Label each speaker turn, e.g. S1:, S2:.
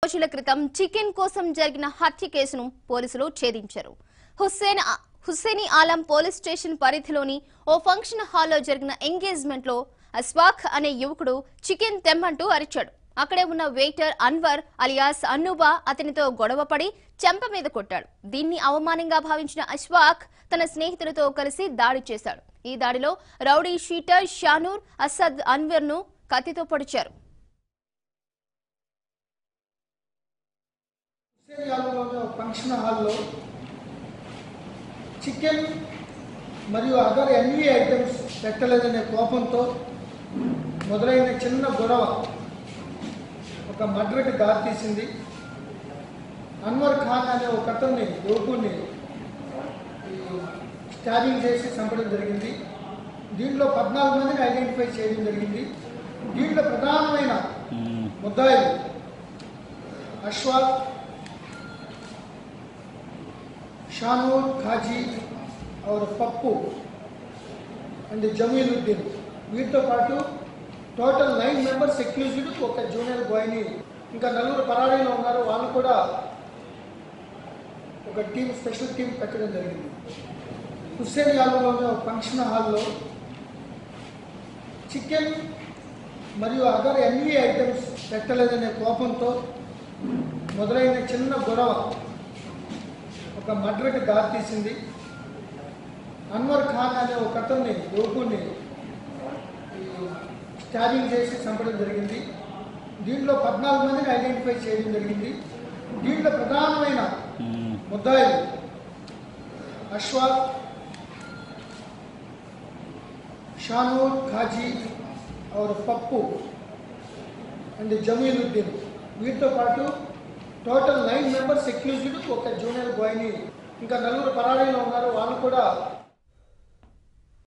S1: రోజుల క్రితం చికెన్ కోసం జరిగిన హత్య కేసును పోలీసులు ఛేదించారు. హుస్సేని ఆలం పోలీస్ స్టేషన్ పరిధిలోని ఓ ఫంక్షన్ హాల్లో జరిగిన ఎంగేజ్మెంట్ లో అస్వాక్ అనే యువకుడు చికెన్ తెమ్మంటూ అరిచాడు. అక్కడే ఉన్న వెయిటర్ అన్వర్ అలియాస్ అన్నూబా అతనితో గొడవపడి చెంప మీద కొట్టాడు. దీన్ని అవమానంగా భావించిన అస్వాక్ తన స్నేహితులతో కలిసి దాడి చేశాడు. ఈ దాడిలో రౌడీ షీటర్ షానూర్ అసద్ అన్వర్ ను కత్తితో పొడిచారు.
S2: ఫంక్షన్ హాల్లో చికెన్ మరియు అదర్ ఎన్వీ ఐటమ్స్ పెట్టలేదనే కోపంతో మొదలైన చిన్న గొడవ ఒక మర్డర్కి దారితీసింది. అన్వర్ ఖాన్ అనే ఒక అతన్ని యువకుడిని స్టాబింగ్ చేసి చంపడం జరిగింది. దీంట్లో 14 మందిని ఐడెంటిఫై చేయడం జరిగింది. దీంట్లో ప్రధానమైన ముద్దాయిలు అష్వాక్, शानूर खाजी और पप्पू अंड जमीलुद्दीन वीटिతో పాటు టోటల్ 9 మెంబర్స్ అక్యూజ్డ్, ఒక జూనియర్ బాయ్ని, ఇంకా 4 పరారీలో ఉన్నారు. వాళ్ళు కూడా ఒక టీం, స్పెషల్ టీం పెట్టడం జరిగింది. హుస్సేన్ యాదవ్లోని ఒక ఫంక్షన్ హాల్లో చికెన్ మరియు అదర్ ఎన్వీ ఐటమ్స్ పెట్టలేదనే కోపంతో మొదలైన చిన్న గొడవ ఒక మర్డర్కి దారితీసింది. అన్వర్ ఖాన్ అనే ఒక అతన్ని యువకుడిని స్టాబింగ్ చేసి చంపడం జరిగింది. దీంట్లో 14 మందిని ఐడెంటిఫై చేయడం జరిగింది. దీంట్లో ప్రధానమైన ముద్దాయిలు అష్వాక్, షానూర్ ఖాజీ और పప్పు అండ్ జమీలుద్దీన్ వీటితో పాటు టోటల్ 9 మెంబర్స్ అక్యూజ్డ్, ఒక జూనియర్ బాయ్ని, ఇంకా 4 పరారీలో ఉన్నారు. వాళ్ళు కూడా